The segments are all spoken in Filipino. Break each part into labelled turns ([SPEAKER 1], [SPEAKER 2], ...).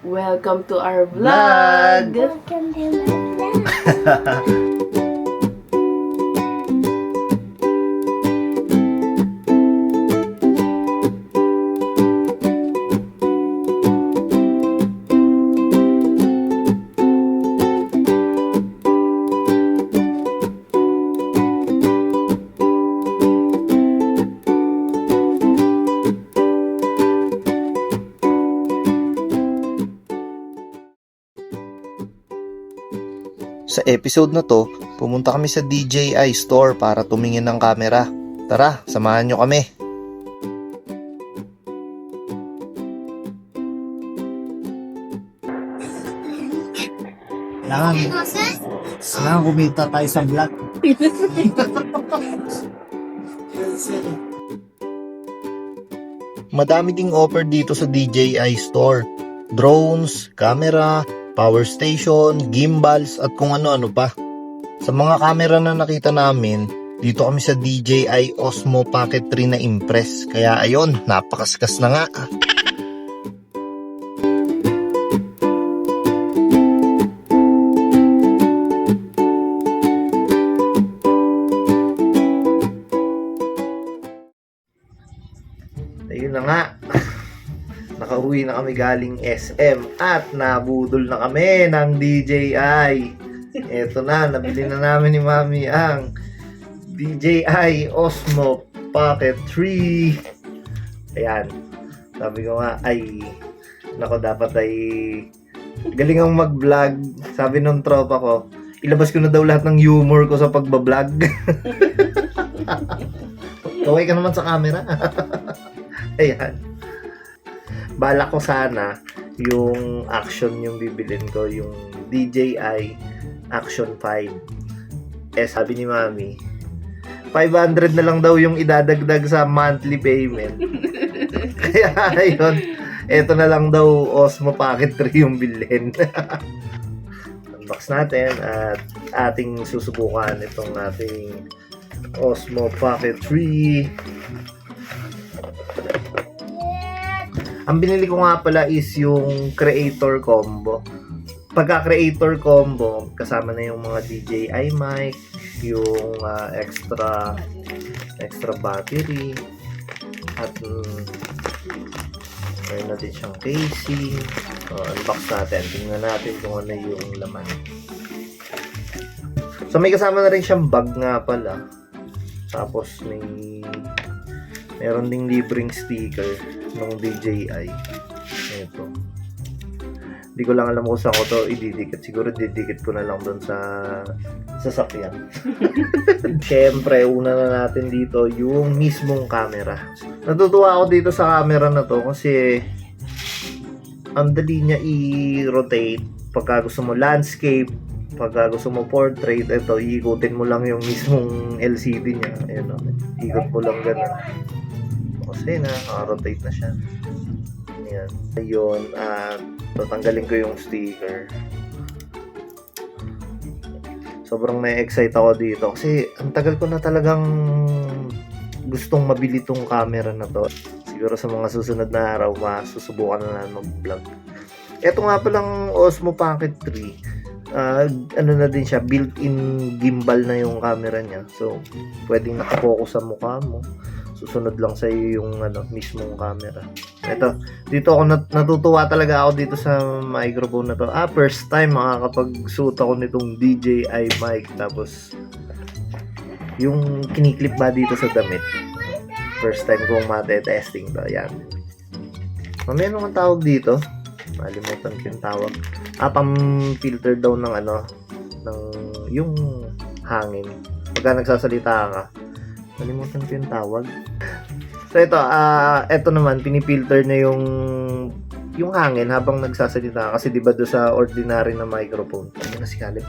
[SPEAKER 1] Welcome to our vlog!
[SPEAKER 2] Welcome to my vlog.
[SPEAKER 3] Sa episode na to, pumunta kami sa DJI store para tumingin ng camera. Tara, samahan nyo kami.
[SPEAKER 4] Kailangan kumita tayo sa vlog.
[SPEAKER 3] Madami ding offer dito sa DJI store. Drones, camera, power station, gimbals at kung ano-ano pa. Sa mga camera na nakita namin, dito kami sa DJI Osmo Pocket 3 na impress. Kaya ayun, napakaskas na nga. Ayun na nga. Nakauwi na kami galing SM at nabudol na kami ng DJI. Eto na, nabili na namin ni Mami ang DJI Osmo Pocket 3. Ayan. Sabi ko nga, ay, nako, dapat ay galing ang mag-vlog. Sabi nung tropa ko, ilabas ko na daw lahat ng humor ko sa pagbablog. Kaway ka naman sa camera. Ayan. Balak ko sana yung action yung bibilin ko, yung DJI Action 5. Sabi ni Mami, 500 na lang daw yung idadagdag sa monthly payment. Kaya ayun, eto na lang daw Osmo Pocket 3 yung bilhin. Unbox natin at ating susubukan itong ating Osmo Pocket 3. Ang binili ko nga pala is yung creator combo. Pagka-creator combo, kasama na yung mga DJI mic, yung extra battery, at mayroon natin siyang casing. So, unbox natin. Tingnan natin kung ano yung laman. So, may kasama na rin siyang bag nga pala. Tapos, meron ding libreng sticker ng DJI. Ito. Hindi ko lang alam kung saan ko to ididikit. Siguro didikit ko na lang doon sa sasakyan. Siyempre, una na natin dito yung mismong camera. Natutuwa ako dito sa camera na to kasi ang dali niya i-rotate. Pagka gusto mo landscape, pagka gusto mo portrait, ito, iikutin mo lang yung mismong LCD niya. Ayun, ikot mo lang ganun. Kasi naka-rotate na siya. Ayan. Ayun, tatanggalin ko yung sticker. Sobrang na-excite ako dito kasi ang tagal ko na talagang gustong mabili tong camera na to. Siguro sa mga susunod na araw, masusubukan na natin mag-vlog. Ito nga palang Osmo Pocket 3. Ano na din siya, built-in gimbal na yung camera niya. So, pwedeng nakafocus sa mukha mo. Susunod lang sa iyo yung mismong camera. Ito, dito ako natutuwa talaga ako dito sa microphone na to. First time makakapag-suit ako nitong DJI mic. Tapos yung kiniklip ba dito sa damit. First time kong mate-testing to. Ayan. Mamaya naman tawag dito. Malimutan ko yung tawag. Pang-filter daw ng ng yung hangin. Pagka nagsasalita ka, nalimutan ko yung tawag. So ito naman, pinipilter na yung hangin habang nagsasalita kasi di ba do sa ordinary na microphone. Ano na si Caleb?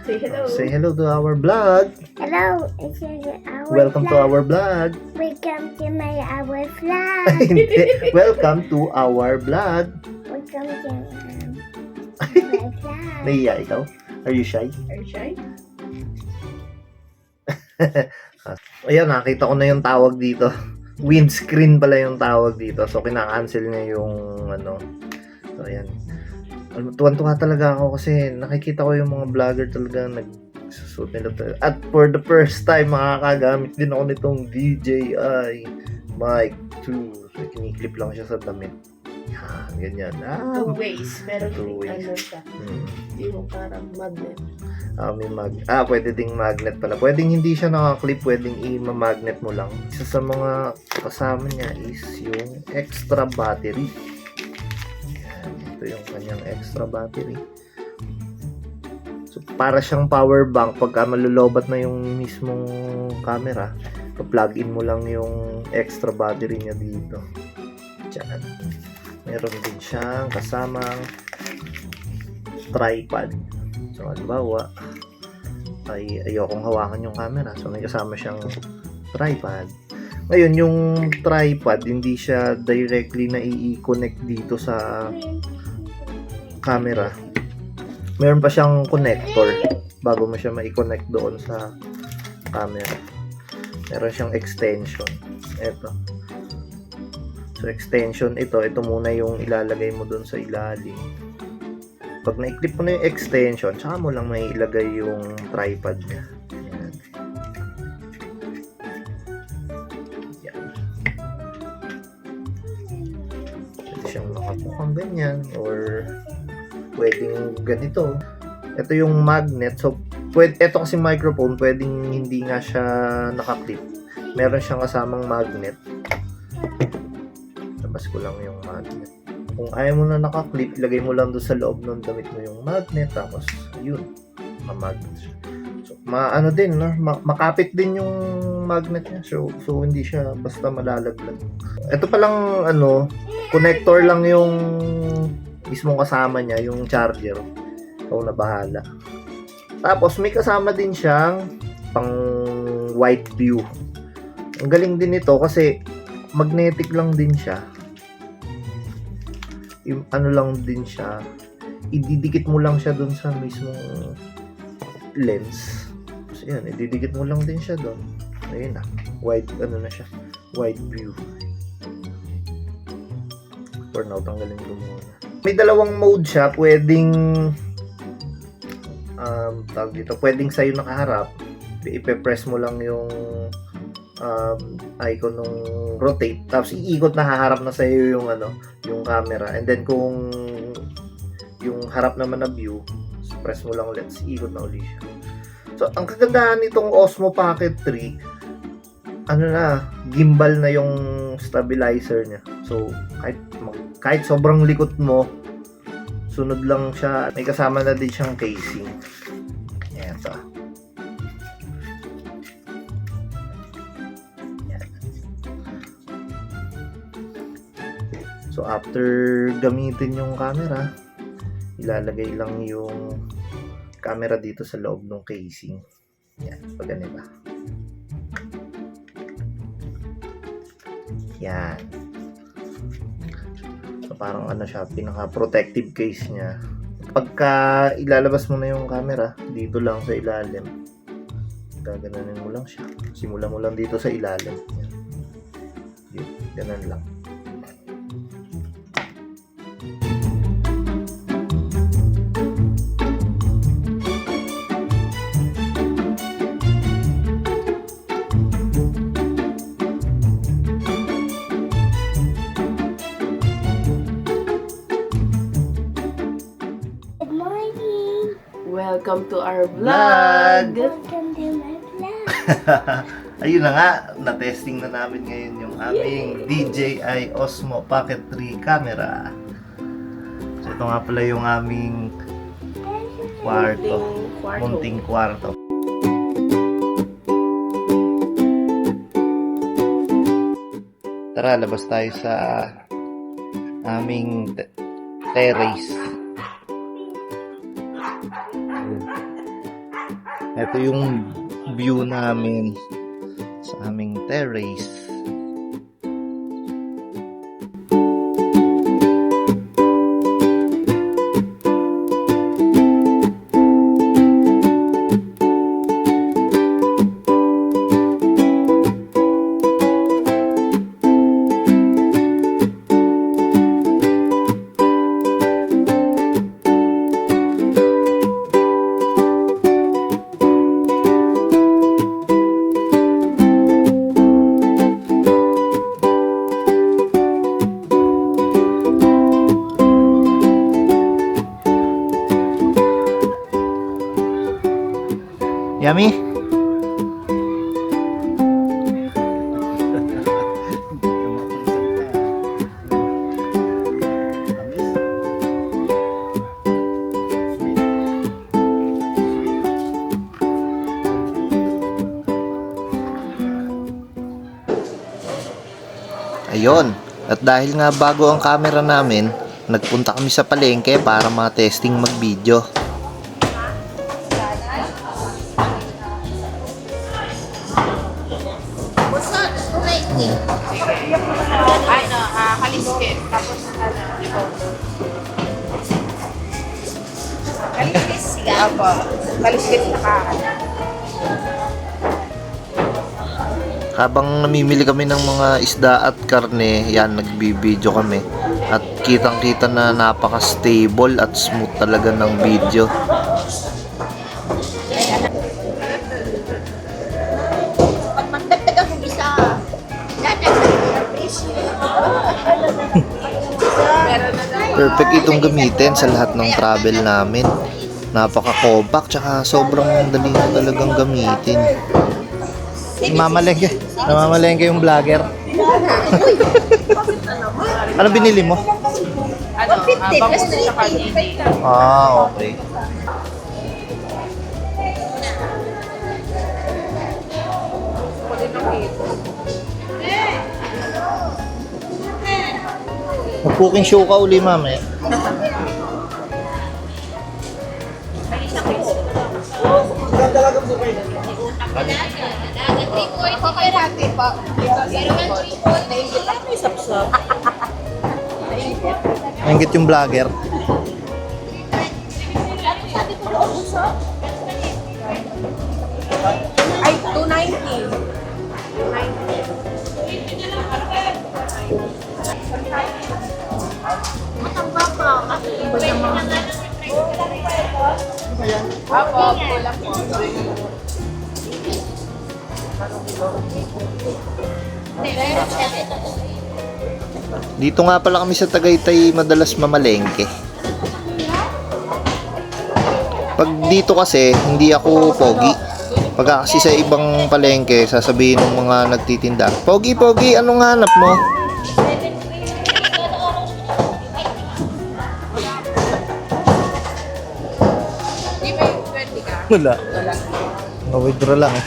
[SPEAKER 1] Say hello!
[SPEAKER 3] Say hello to our vlog!
[SPEAKER 2] Hello, it's our
[SPEAKER 3] Welcome to our vlog!
[SPEAKER 2] Welcome to our vlog.
[SPEAKER 3] Hindi. Welcome to our vlog!
[SPEAKER 2] Welcome to my vlog.
[SPEAKER 3] Nahiya ikaw? Are you shy?
[SPEAKER 1] Are you shy?
[SPEAKER 3] Ayan, nakita ko na yung tawag dito. Windscreen pala yung tawag dito. So, kina-cancel niya yung So, ayan. Tuwan-tuwa talaga ako kasi nakikita ko yung mga vlogger talaga nagsusuot nila talaga. At for the first time, makakagamit din ako nitong DJI Mic 2. So, kiniklip lang siya sa damit. Yan, ganyan.
[SPEAKER 1] Two ways. Pero
[SPEAKER 3] Two ways.
[SPEAKER 1] ano siya. Hindi mo parang magnet.
[SPEAKER 3] Pwede ding magnet pala. Pwedeng hindi siya nakaklip, pwedeng i-magnet mo lang. Isa sa mga kasama niya is yung extra battery. Yan, ito yung kanyang extra battery. So, para siyang power bank. Pagka malulobat na yung mismong camera, plug in mo lang yung extra battery niya dito. Diyan. Meron din siyang kasamang tripod. So, halimbawa, ay ayokong hawakan yung camera. So, may kasama siyang tripod. Ngayon, yung tripod, hindi siya directly na i-connect dito sa camera. Meron pa siyang connector bago mo siya ma-connect doon sa camera. Meron siyang extension. Ito. So, extension ito muna yung ilalagay mo doon sa ilalim. Pag na-clip mo na yung extension, tsaka mo lang may ilagay yung tripod niya. Ayan. Yan. Pwede siyang nakapukang ganyan or pwedeng ganito. Ito yung magnet. So, ito kasi microphone, pwedeng hindi nga siya nakaklip. Meron siyang kasamang magnet. Labas ko lang yung magnet. Kung ayaw mo na nakaklip, ilagay mo lang doon sa loob ng damit mo yung magnet, tapos yun, ma-magnet siya. So, din, no? Makapit din yung magnet niya. So hindi siya basta malalaglag. Ito palang connector lang yung mismong kasama niya, yung charger. Ikaw na bahala. Tapos may kasama din siyang pang wide view. Ang galing din ito kasi magnetic lang din siya. Lang din siya, ididikit mo lang siya doon sa mismong lens. So yan, ididikit mo lang din siya doon. Ayun na, wide na siya, wide view. For now, tanggalin ko muna. May dalawang mode siya, pwedeng tawag dito, pwedeng sa'yo nakaharap, ipe-press mo lang yung icon ng rotate, tapos iikot na haharap na sa iyo yung yung camera, and then kung yung harap naman na view, press mo lang ulit, iikot na ulit siya. So ang kagandahan nitong Osmo Pocket 3, gimbal na yung stabilizer niya. So kahit sobrang likot mo, sunod lang siya. May kasama na din siyang casing. Eto. So, after gamitin yung camera, ilalagay lang yung camera dito sa loob ng casing. Yan, pag ganito. Yan. So, parang siya, pinaka-protective case niya. Pagka ilalabas mo na yung camera, dito lang sa ilalim, gaganunin mo lang siya. Simulan mo lang dito sa ilalim. Yan. Yun, ganun lang.
[SPEAKER 2] Good morning.
[SPEAKER 1] Welcome to our vlog.
[SPEAKER 2] Welcome to my vlog.
[SPEAKER 3] Ayun na nga, na-testing na namin ngayon yung aming DJI Osmo Pocket 3 camera. So ito nga pala yung aming munting kwarto. Tara, labas tayo sa aming terrace. Ito yung view namin sa aming terrace. Yummy? Ayun. At dahil nga bago ang camera namin, nagpunta kami sa palengke para ma-testing mag-video.
[SPEAKER 1] Kaliskit. Tapos,
[SPEAKER 2] Kaliskis siya.
[SPEAKER 1] Apo. Kaliskit na kakan.
[SPEAKER 3] Habang namimili kami ng mga isda at karne, yan, nagbibideo kami. At kitang-kita na napaka-stable at smooth talaga ng video.
[SPEAKER 2] Pag magdagdag ako isa, dadagdag na presyo.
[SPEAKER 3] Perfect itong gamitin sa lahat ng travel namin. Napaka-compact, tsaka sobrang dali na talagang gamitin. Namamalengke yung vlogger. Ano binili mo?
[SPEAKER 1] Ano?
[SPEAKER 2] 50 plus
[SPEAKER 1] Bangus sa
[SPEAKER 2] 30.
[SPEAKER 3] Ah, okay. Mag-cooking show ka uli, ma'am eh. Nainggit yung vlogger.
[SPEAKER 1] Ay, 290.
[SPEAKER 2] Matamba pa kasi iba naman.
[SPEAKER 1] Apo, kulang po.
[SPEAKER 3] Dito nga pala kami sa Tagaytay madalas mamalengke. Pag dito kasi, hindi ako pogi. Pagka kasi sa ibang palengke, sasabihin ng mga nagtitinda, "Pogi, pogi, anong hanap mo?"
[SPEAKER 1] Di ba yung 20 ka?
[SPEAKER 3] Wala. Na-withdraw lang eh.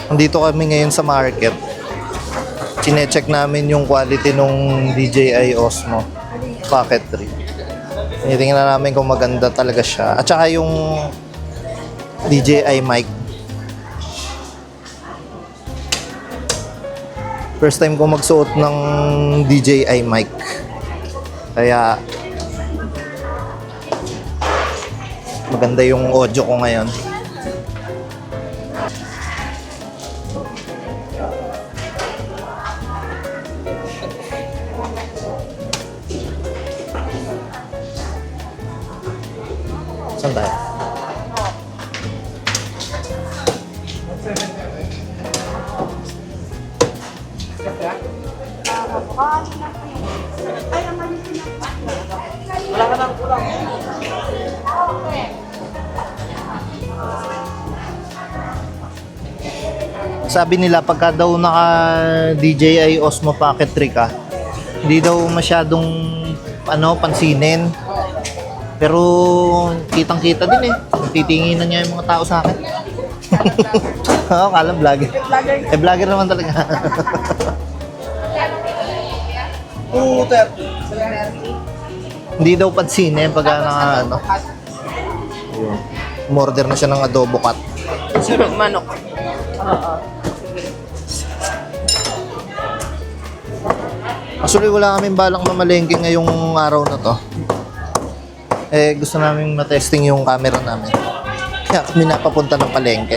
[SPEAKER 3] Nandito kami ngayon sa market. Chine-check namin yung quality nung DJI Osmo Pocket 3. Tinitingnan namin kung maganda talaga siya. At saka yung DJI mic. First time ko magsuot ng DJI mic. Kaya maganda yung audio ko ngayon. Saan tayo? Sabi nila pagka daw naka DJI Osmo Pocket 3 ka, hindi daw masyadong pansinin. Pero kitang-kita din eh. Titinginan niya yung mga tao sa akin. Oo, kala vlogger. Eh, vlogger naman talaga. Hindi daw pansinin pagka naka Ayun. Umorder na siya ng adobo cut.
[SPEAKER 1] Manok. Oo.
[SPEAKER 3] Actually, wala kaming balak mamalengke ngayong araw na to. Eh, gusto namin matesting yung camera namin. Kaya kami napapunta ng palengke.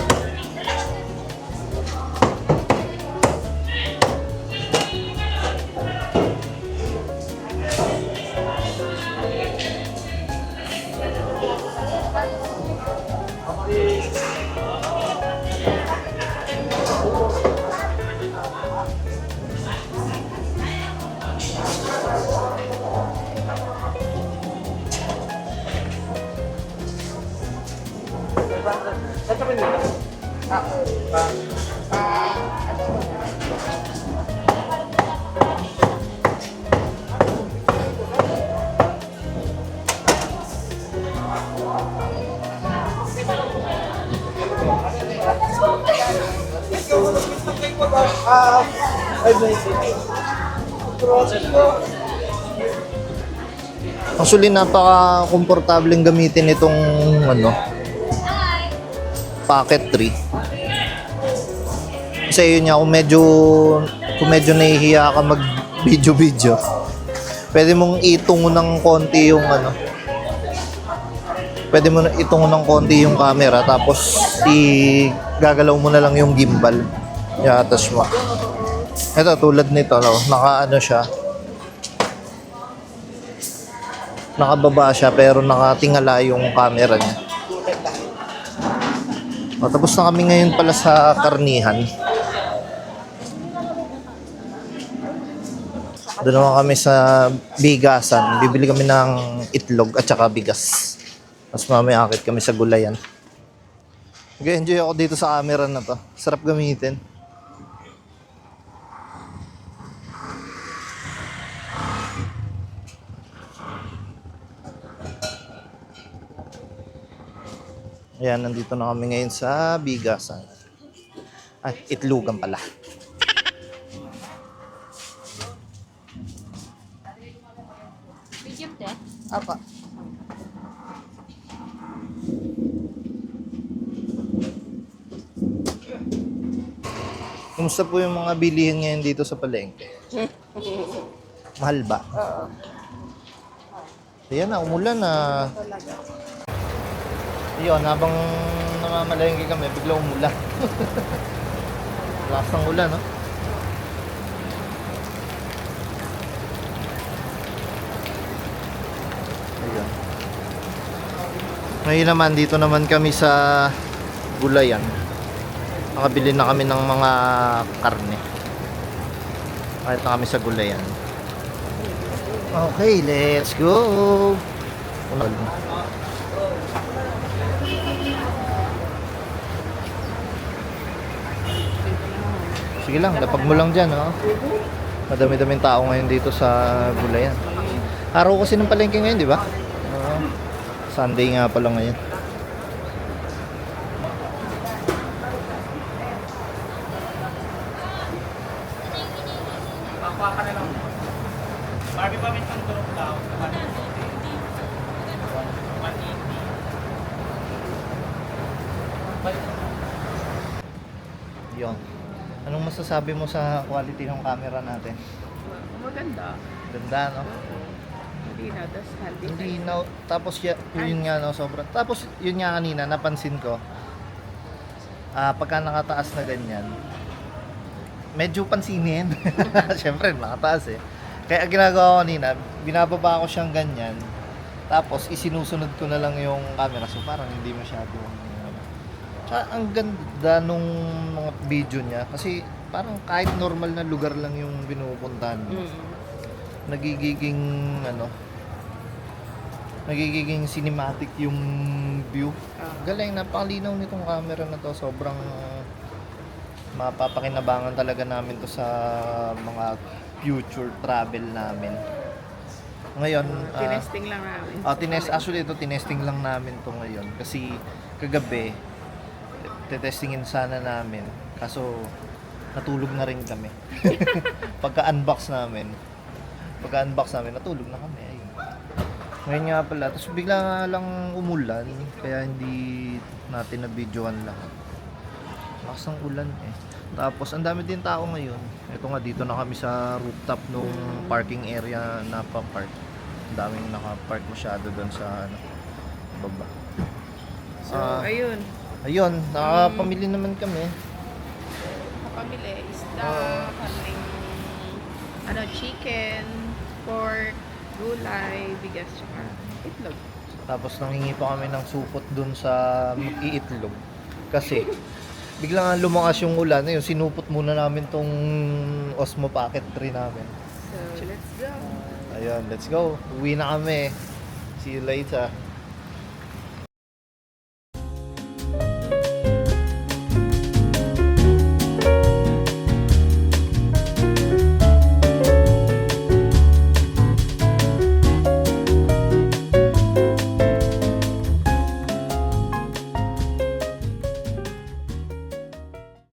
[SPEAKER 3] Actually, napaka-komportableng gamitin itong ano, pocket 3. Kasi yun nga, kung medyo nahihiya ka mag-video-video, pwede mong itungo ng konti yung ano, pwede mo na itungo ng konti yung camera, tapos gagalaw mo na lang yung gimbal. I-attach mo. Ito, tulad nito, no? Naka-ano siya, nakababa siya pero nakatingala yung camera niya. Tapos na kami ngayon pala sa karnihan. Doon naman kami sa bigasan. Bibili kami ng itlog at saka bigas. Tapos mamaya akit kami sa gulayan. Nag-enjoy ako dito sa camera na to. Sarap gamitin. Ayan, nandito na kami ngayon sa bigasan. Ay, itlogan pala.
[SPEAKER 2] Medium din.
[SPEAKER 1] Apa.
[SPEAKER 3] Kumusta po yung mga bilihin ngayon dito sa palengke? Mahal ba?
[SPEAKER 1] Oo.
[SPEAKER 3] Ayan na, umulan na. Yun, habang namamalengke kami, bigla umulan. Lakas ng ulan, no? Ayan. Ngayon naman, dito naman kami sa gulayan. Nakabili na kami ng mga karne. Kahit na kami sa gulayan. Okay, let's go! Sige lang, lapag mo lang dyan, oh. Madami-daming tao ngayon dito sa gulayan. Araw kasi ng palengke ngayon, di ba? Sunday nga pala ngayon. Yun. Anong masasabi mo sa quality ng camera natin?
[SPEAKER 1] Maganda.
[SPEAKER 3] Ganda, no?
[SPEAKER 1] Hindi na, das handy.
[SPEAKER 3] Hindi na, tapos yun nga, no, sobrang. Tapos yun nga kanina, napansin ko, pagka nakataas na ganyan, medyo pansinin. Siyempre, nakataas eh. Kaya ginagawa ko kanina, binababa ko siyang ganyan, tapos isinusunod ko na lang yung camera, so parang hindi masyadong. Tsaka ang ganda nung mga video niya, kasi parang kahit normal na lugar lang yung pinupuntahan mo. Nagiging nagiging cinematic yung view. Galing, napakalinaw nitong camera na to. Sobrang mapapakinabangan talaga namin to sa mga future travel namin. Ngayon,
[SPEAKER 1] Tinesting lang namin.
[SPEAKER 3] actually ito tinesting lang namin to ngayon kasi kagabi tetestingin sana namin. Kaso natulog na rin kami. Pagka-unbox namin, natulog na kami. Ayun. Ngayon nga pala, tapos bigla nga lang umulan, kaya hindi natin na-videoan lahat. Lakas ng ulan eh. Tapos ang dami din tao ngayon. Ito nga, dito na kami sa rooftop nung parking area na pa-park. Ang daming naka-park masyado doon sa baba.
[SPEAKER 1] So, ayun.
[SPEAKER 3] Ayun, nakapamili naman kami.
[SPEAKER 1] Kapamili, isda, kaming, chicken, pork, gulay, bigas, tsaka itlog.
[SPEAKER 3] Tapos nanghingi pa kami ng supot dun sa iitlog. Kasi biglang lumakas yung ulan, ayun, sinupot muna namin tong Osmo Pocket 3 namin.
[SPEAKER 1] So, let's go.
[SPEAKER 3] Ayun, let's go. Uwi na kami. See you later.